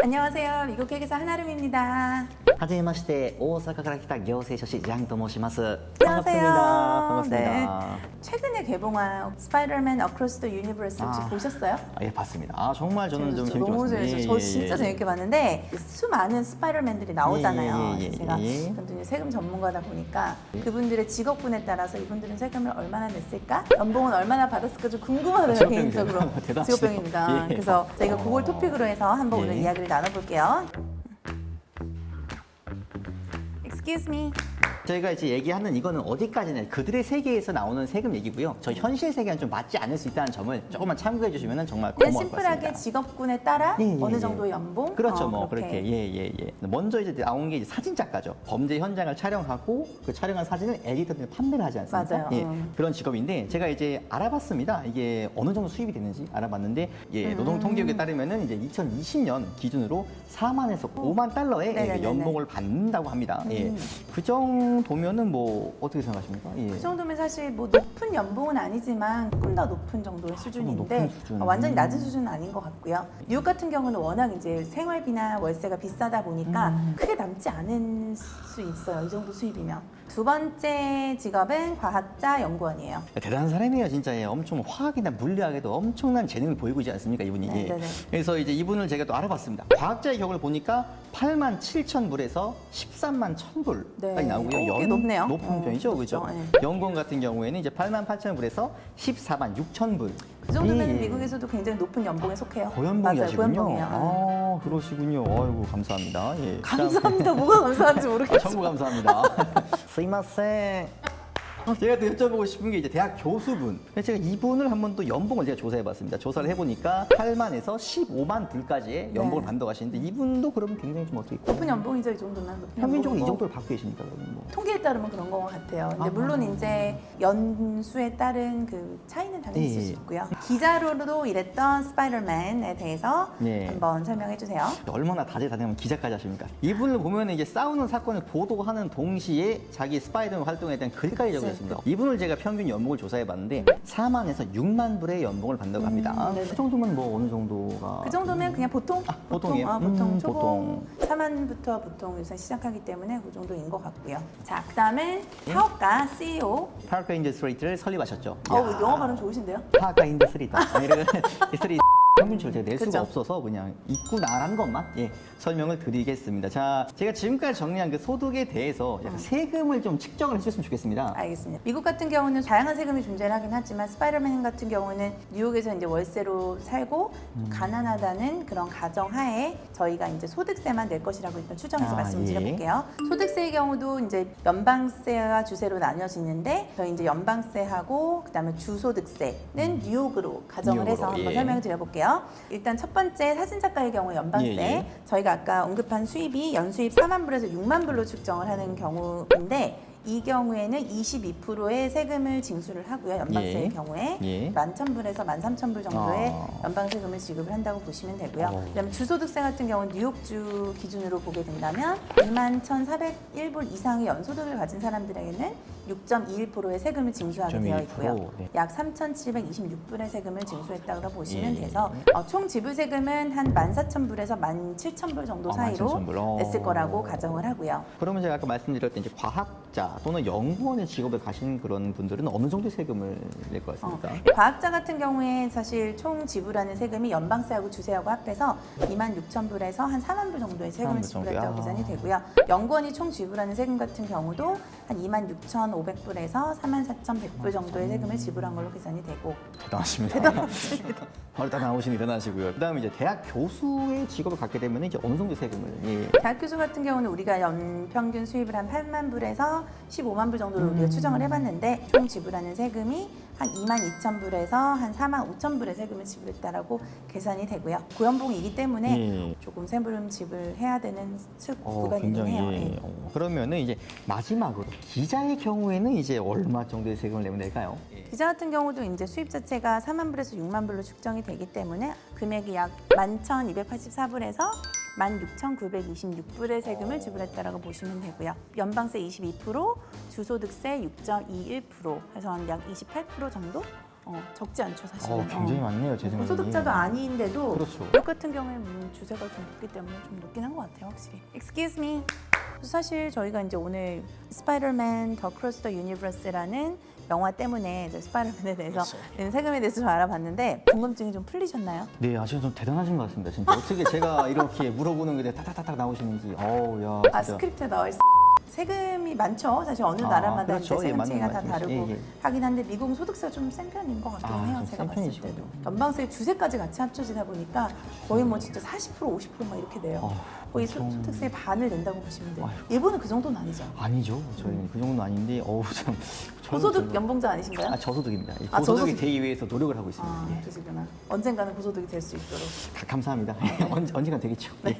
안녕하세요. 미국 회계사 한아름입니다. はじめまして、大阪から来た行政書士ジャンと申します。 안녕하세요. 반갑습니다. 최근에 개봉한 스파이더맨 어크로스 더 유니버스 혹시 보셨어요? 예, 봤습니다. 정말 저는 좀 재밌게 너무 봤습니다. 재밌어요. 저 진짜 재밌게 봤는데 수많은 스파이더맨들이 나오잖아요. 예. 그래서 제가 그분들이 세금 전문가다 보니까 그분들의 직업군에 따라서 이분들은 세금을 얼마나 냈을까? 연봉은 얼마나 받았을까 좀 궁금하더라고요. 개인적으로. 대단하시네요. 직업병입니다. 예. 그래서 저희가 그걸 토픽으로 해서 한번 오늘 예. 이야기를 나눠볼게요. Excuse me. 저희가 이제 얘기하는 이거는 어디까지나 그들의 세계에서 나오는 세금 얘기고요. 저 현실 세계랑 좀 맞지 않을 수 있다는 점을 조금만 참고해 주시면 정말 그냥 고마울 것 같습니다. 심플하게 직업군에 따라 예. 어느 정도의 연봉? 그렇죠, 뭐 그렇게. 그렇게 먼저 이제 나온 게 이제 사진 작가죠. 범죄 현장을 촬영하고 그 촬영한 사진을 에디터들이 판매를 하지 않습니까? 맞아요. 예, 그런 직업인데 제가 이제 알아봤습니다. 이게 어느 정도 수입이 되는지 알아봤는데 노동통계국에 따르면은 이제 2020년 기준으로 4만에서 5만 달러의 네네네네. 연봉을 받는다고 합니다. 예, 그 정도면은 뭐 어떻게 생각하십니까? 예. 그 정도면 사실 뭐 높은 연봉은 아니지만 조금 더 높은 정도의 수준인데 높은 수준. 완전히 낮은 수준은 아닌 것 같고요. 뉴욕 같은 경우는 워낙 이제 생활비나 월세가 비싸다 보니까 크게 남지 않을 수 있어요. 이 정도 수입이면. 두 번째 직업은 과학자 연구원이에요. 대단한 사람이에요, 진짜. 예, 엄청 화학이나 물리학에도 엄청난 재능을 보이고 있지 않습니까, 이분이? 예. 네네네. 그래서 이제 이분을 제가 또 알아봤습니다. 과학자의 경우를 보니까 8만 7천 불에서 13만 1천 불까지 네. 나오고요. 꽤 높네요. 높은 편이죠, 높죠. 그죠? 예. 연봉 같은 경우에는 이제 8만 8천 불에서 14만 6천 불. 그 정도면 예. 미국에서도 굉장히 높은 연봉에 속해요. 고연봉이 맞아요, 하시군요. 고연봉이에요. 아, 그러시군요. 아이고, 감사합니다. 예. 감사합니다. 뭐가 감사한지 모르겠어요. 전부 감사합니다. 스이마셍. 제가 또 여쭤보고 싶은 게 이제 대학 교수분. 그래서 제가 이분을 한번 또 연봉을 제가 조사해봤습니다. 조사를 해보니까 8만에서 15만 불까지의 연봉을 네. 받는다고 하시는데 이분도 그러면 굉장히 좀 어떻게 높은 연봉이죠, 이 정도면. 높은 평균적으로 이 연봉이고. 정도를 받고 계십니까? 그러면 뭐. 통계에 따르면 그런 것 같아요. 근데 물론 이제 연수에 따른 그 차이는 당연히 있을 수 예. 있고요. 기자로도 일했던 스파이더맨에 대해서 예. 한번 설명해 주세요. 얼마나 다재다능하면 기자까지 하십니까? 이분을 보면 이제 싸우는 사건을 보도하는 동시에 자기 스파이더맨 활동에 대한 글까지 적어있습니다. 이분을 제가 평균 연봉을 조사해봤는데 4만에서 6만 불의 연봉을 받는다고 합니다. 네네. 그 정도면 뭐 어느 정도가? 그 정도면 그냥 보통? 보통이에요? 보통 초봉 보통. 4만부터 보통 요새 시작하기 때문에 그 정도인 것 같고요. 자, 그 다음에 사업가, CEO. 파크 인더스트리트를 설립하셨죠. 영어 발음 좋으신데요? 파크 인더스트리트. 스트리트 평균치를 제가 낼 수가 그쵸. 없어서 그냥 있고 나란 것만 설명을 드리겠습니다. 자, 제가 지금까지 정리한 그 소득에 대해서 약간 세금을 좀 측정을 해주셨으면 좋겠습니다. 알겠습니다. 미국 같은 경우는 다양한 세금이 존재하긴 하지만 스파이더맨 같은 경우는 뉴욕에서 이제 월세로 살고 가난하다는 그런 가정하에 저희가 이제 소득세만 낼 것이라고 일단 추정해서 말씀을 예. 드려볼게요. 소득세의 경우도 이제 연방세와 주세로 나뉘어지는데 저희 이제 연방세하고 그다음에 주소득세는 뉴욕으로 가정을 해서 뉴욕으로, 한번 예. 설명을 드려볼게요. 일단 첫 번째 사진작가의 경우 연방세. 예. 저희가 아까 언급한 수입이 연수입 4만 불에서 6만 불로 측정을 하는 경우인데 이 경우에는 22%의 세금을 징수를 하고요. 연방세의 예. 경우에 예. 11,000불에서 13,000불 정도의 아. 연방세금을 지급을 한다고 보시면 되고요. 오. 그다음에 주소득세 같은 경우는 뉴욕주 기준으로 보게 된다면 21,401불 이상의 연소득을 가진 사람들에게는 6.21%의 세금을 징수하게 되어 있고요. 네. 약 3,726불의 세금을 징수했다고 보시면 예. 돼서 총 지불 세금은 한 14,000불에서 17,000불 정도 사이로 17,000불. 냈을 거라고 가정을 하고요. 그러면 제가 아까 말씀드렸던 이제 과학자 또는 연구원의 직업에 가신 그런 분들은 어느 정도의 세금을 낼 것 같습니까? 과학자 같은 경우에 사실 총 지불하는 세금이 연방세하고 주세하고 합해서 26,000불에서 한 4만 불 정도의 세금을 4만 불 정도요? 지불했다고 계산이 되고요. 연구원이 총 지불하는 세금 같은 경우도 한 26,500불에서 44,100불 정도의 세금을 지불한 걸로 계산이 되고 대단하십니다. 바로 다 나오시니 대단하시고요. 그다음에 이제 대학 교수의 직업을 갖게 되면 이제 어느 정도 세금을? 예. 대학 교수 같은 경우는 우리가 연평균 수입을 한 8만 불에서 15만 불 정도로 우리가 추정을 해봤는데 총 지불하는 세금이 한 2만 2천 불에서 한 4만 5천 불의 세금을 지불했다라고 계산이 되고요. 고연봉이기 때문에 예. 조금 세금 지불해야 되는 구간이긴 해요. 굉장히. 예. 그러면은 이제 마지막으로 기자의 경우에는 이제 얼마 정도의 세금을 내면 될까요? 기자 같은 경우도 이제 수입 자체가 4만 불에서 6만 불로 측정이 되기 때문에 금액이 약 11,284불에서 16,926불의 세금을 지불했다라고 보시면 되고요. 연방세 22%, 주소득세 6.21%, 해서 약 28% 정도 적지 않죠 사실은. 굉장히 많네요, 제 생각에. 고소득자도 아닌데도 그렇죠. 미국 같은 경우에 주세가 좀 높기 때문에 좀 높긴 한 것 같아요 확실히. Excuse me. 사실 저희가 이제 오늘 스파이더맨 더 크로스 더 유니버스라는 영화 때문에 이제 스파이더맨에 대해서 세금에 대해서 좀 알아봤는데 궁금증이 좀 풀리셨나요? 네, 아주 좀 대단하신 것 같습니다. 진짜 어떻게 제가 이렇게 물어보는 게 타타타닥 나오시는지. 야, 아 진짜. 스크립트에 나와 있어. 세금이 많죠. 사실 어느 아, 나라마다 그렇죠. 이제 세금 예, 체계가 맞는 다 다르고 말씀이시죠. 하긴 한데 미국은 소득세가 좀 센 편인 것 같긴 해요. 좀 제가 센 봤을 편이시군요. 때도 연방세 주세까지 같이 합쳐지다 보니까 거의 뭐 진짜 40% 50%막 이렇게 돼요. 거의 엄청- 소득세의 반을 낸다고 보시면 돼요. 아이고. 일본은 그 정도는 아니죠. 아니죠. 저희는 그 정도는 아닌데, 참. 고소득 연봉자 아니신가요? 저소득입니다. 이 아, 고소득이 저소득. 되기 위해서 노력을 하고 있습니다. 아, 예. 그러시구나. 언젠가는 고소득이 될 수 있도록. 감사합니다. 언젠간 되겠죠. 네.